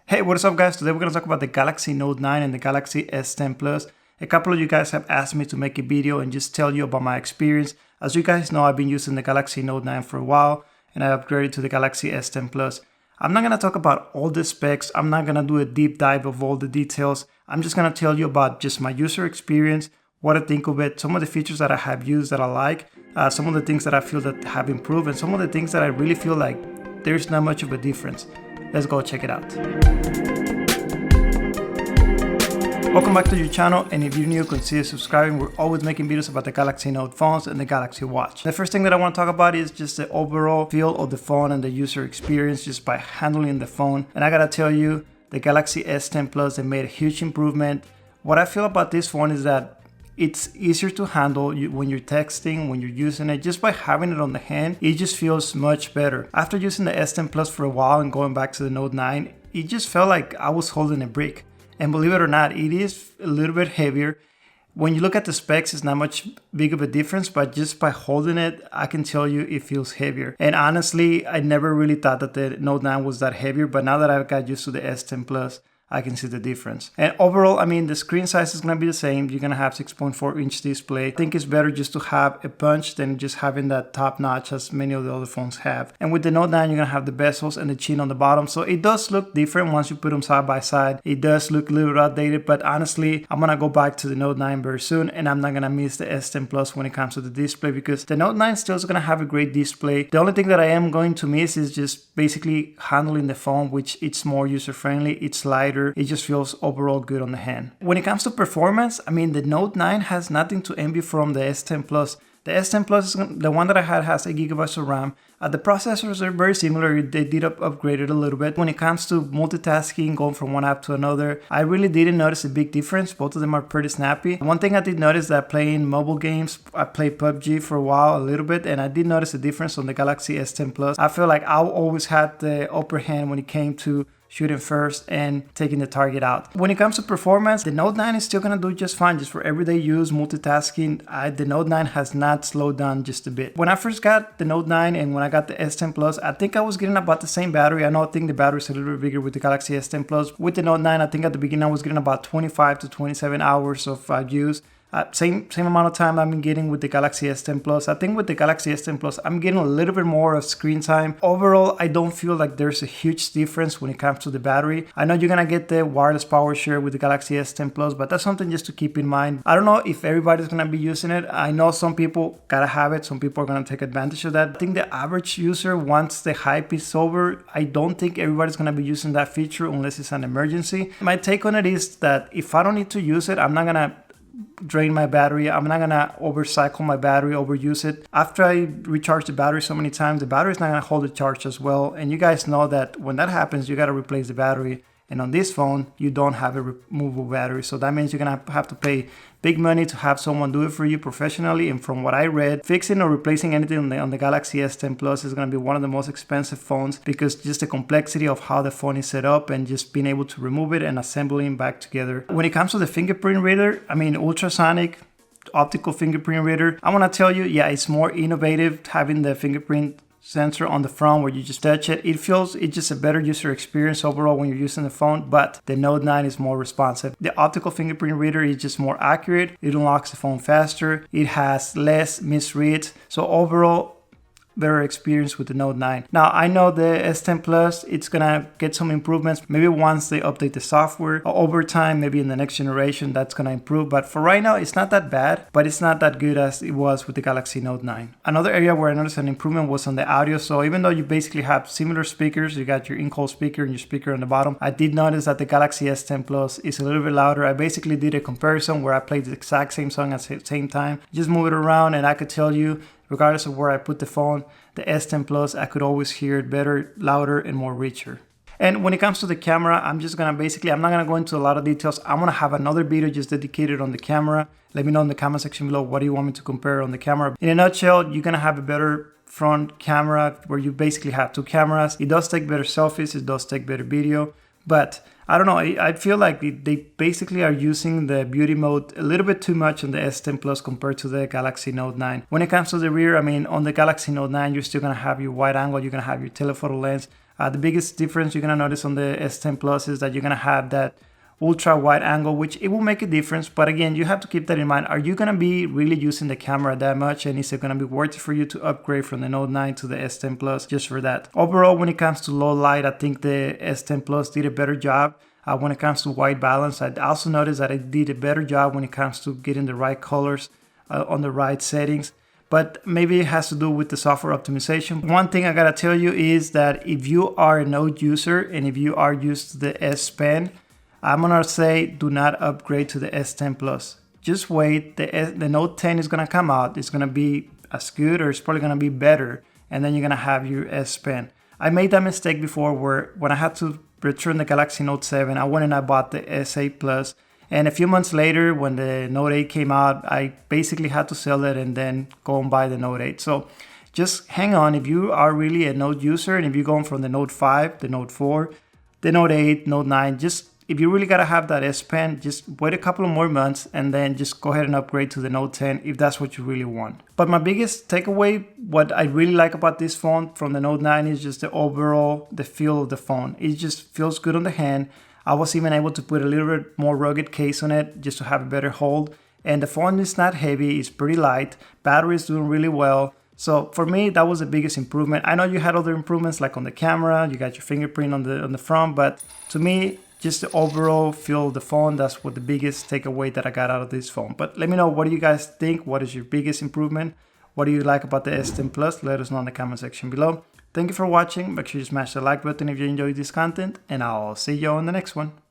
Hey, what is up guys? Today we're going to talk about the Galaxy Note 9 and the Galaxy S10 Plus. A couple of you guys have asked me to make a video and just tell you about my experience. As you guys know, I've been using the Galaxy Note 9 for a while and I upgraded to the Galaxy S10 Plus. I'm not going to talk about all the specs. I'm not going to do a deep dive of all the details. I'm just going to tell you about just my user experience, what I think of it, some of the features that I have used that I like, some of the things that I feel that have improved, and some of the things that I really feel like there's not much of a difference. Let's go check it out. Welcome back to your channel, and if you're new, consider subscribing. We're always making videos about the Galaxy Note phones and the Galaxy Watch. The first thing that I want to talk about is just the overall feel of the phone and the user experience just by handling the phone. And I gotta tell you, the Galaxy S10 Plus, they made a huge improvement. What I feel about this phone is that it's easier to handle when you're texting, when you're using it. Just by having it on the hand, it just feels much better. After using the S10 Plus for a while and going back to the Note 9, it just felt like I was holding a brick. And believe it or not, it is a little bit heavier. When you look at the specs, it's not much big of a difference, but just by holding it, I can tell you it feels heavier. And honestly, I never really thought that the Note 9 was that heavier, but now that I've got used to the S10 Plus, I can see the difference. And overall, I mean, the screen size is going to be the same. You're going to have 6.4 inch display. I think it's better just to have a punch than just having that top notch as many of the other phones have. And with the Note 9, you're going to have the bezels and the chin on the bottom. So it does look different once you put them side by side. It does look a little outdated, but honestly, I'm going to go back to the Note 9 very soon, and I'm not going to miss the S10 Plus when it comes to the display, because the Note 9 still is going to have a great display. The only thing that I am going to miss is just basically handling the phone, which it's more user friendly, it's lighter. It just feels overall good on the hand. When it comes to performance, I mean, the Note 9 has nothing to envy from the S10 Plus. The S10 Plus, the one that I had, has 8 GB of RAM. The processors are very similar. They did upgrade it a little bit. When it comes to multitasking, going from one app to another, I really didn't notice a big difference. Both of them are pretty snappy. One thing I did notice that playing mobile games, I played PUBG for a while, a little bit, and I did notice a difference on the Galaxy S10 Plus. I feel like I always had the upper hand when it came to shooting first and taking the target out. When it comes to performance, the Note 9 is still gonna do just fine. Just for everyday use, multitasking, the Note 9 has not slowed down just a bit. When I first got the Note 9 and when I got the S10 Plus, I think I was getting about the same battery. I think the battery is a little bit bigger with the Galaxy S10 Plus. With the Note 9, I think at the beginning I was getting about 25 to 27 hours of use. Same amount of time I've been getting with the Galaxy S10 Plus. I think with the Galaxy S10 Plus, I'm getting a little bit more of screen time. Overall, I don't feel like there's a huge difference when it comes to the battery. I know you're gonna get the wireless power share with the Galaxy S10 Plus, but that's something just to keep in mind. I don't know if everybody's gonna be using it. I know some people gotta have it. Some people are gonna take advantage of that. I think the average user, once the hype is over, I don't think everybody's gonna be using that feature unless it's an emergency. My take on it is that if I don't need to use it, I'm not gonna drain my battery. I'm not gonna overcycle my battery, overuse it. After I recharge the battery so many times, the battery is not gonna hold the charge as well. And you guys know that when that happens, you gotta replace the battery. And on this phone, you don't have a removable battery. So that means you're gonna have to pay big money to have someone do it for you professionally. And from what I read, fixing or replacing anything on the Galaxy S10 Plus is gonna be one of the most expensive phones, because just the complexity of how the phone is set up and just being able to remove it and assembling back together. When it comes to the fingerprint reader, I mean, ultrasonic optical fingerprint reader, I wanna tell you, yeah, it's more innovative having the fingerprint sensor on the front where you just touch it. It's just a better user experience overall when you're using the phone, but the Note 9 is more responsive. The optical fingerprint reader is just more accurate. It unlocks the phone faster. It has less misreads. So overall, better experience with the Note 9. Now, I know the S10 Plus, it's gonna get some improvements. Maybe once they update the software, or over time, maybe in the next generation, that's gonna improve. But for right now, it's not that bad, but it's not that good as it was with the Galaxy Note 9. Another area where I noticed an improvement was on the audio. So even though you basically have similar speakers, you got your in-call speaker and your speaker on the bottom, I did notice that the Galaxy S10 Plus is a little bit louder. I basically did a comparison where I played the exact same song at the same time. Just move it around and I could tell you, regardless of where I put the phone, the S10 Plus, I could always hear it better, louder, and more richer. And when it comes to the camera, I'm not gonna go into a lot of details. I'm gonna have another video just dedicated on the camera. Let me know in the comment section below, what do you want me to compare on the camera? In a nutshell, you're gonna have a better front camera where you basically have two cameras. It does take better selfies, it does take better video, but I don't know, I feel like they basically are using the beauty mode a little bit too much on the S10 Plus compared to the Galaxy Note 9. When it comes to the rear, I mean, on the Galaxy Note 9, you're still gonna have your wide angle, you're gonna have your telephoto lens. The biggest difference you're gonna notice on the S10 Plus is that you're gonna have that ultra wide angle, which it will make a difference. But again, you have to keep that in mind. Are you gonna be really using the camera that much, and is it gonna be worth it for you to upgrade from the Note 9 to the S10 Plus just for that? Overall, when it comes to low light, I think the S10 Plus did a better job. When it comes to white balance, I also noticed that it did a better job when it comes to getting the right colors on the right settings. But maybe it has to do with the software optimization. One thing I gotta tell you is that if you are a Note user and if you are used to the S Pen, I'm gonna say do not upgrade to the S10 Plus. Just wait, the Note 10 is gonna come out. It's gonna be as good, or it's probably gonna be better, and then you're gonna have your S Pen. I made that mistake before where when I had to return the Galaxy Note 7, I went and I bought the S8 Plus. And a few months later, when the Note 8 came out, I basically had to sell it and then go and buy the Note 8. So just hang on. If you are really a Note user, and if you're going from the Note 5, the Note 4, the Note 8, Note 9, if you really gotta have that S Pen, just wait a couple of more months and then just go ahead and upgrade to the Note 10 if that's what you really want. But my biggest takeaway, what I really like about this phone from the Note 9 is just the feel of the phone. It just feels good on the hand. I was even able to put a little bit more rugged case on it just to have a better hold. And the phone is not heavy, it's pretty light. Battery is doing really well. So for me, that was the biggest improvement. I know you had other improvements like on the camera, you got your fingerprint on the front, but to me, just the overall feel of the phone, that's what the biggest takeaway that I got out of this phone. But let me know, what do you guys think? What is your biggest improvement? What do you like about the S10 Plus? Let us know in the comment section below. Thank you for watching. Make sure you smash the like button if you enjoyed this content, and I'll see you on the next one.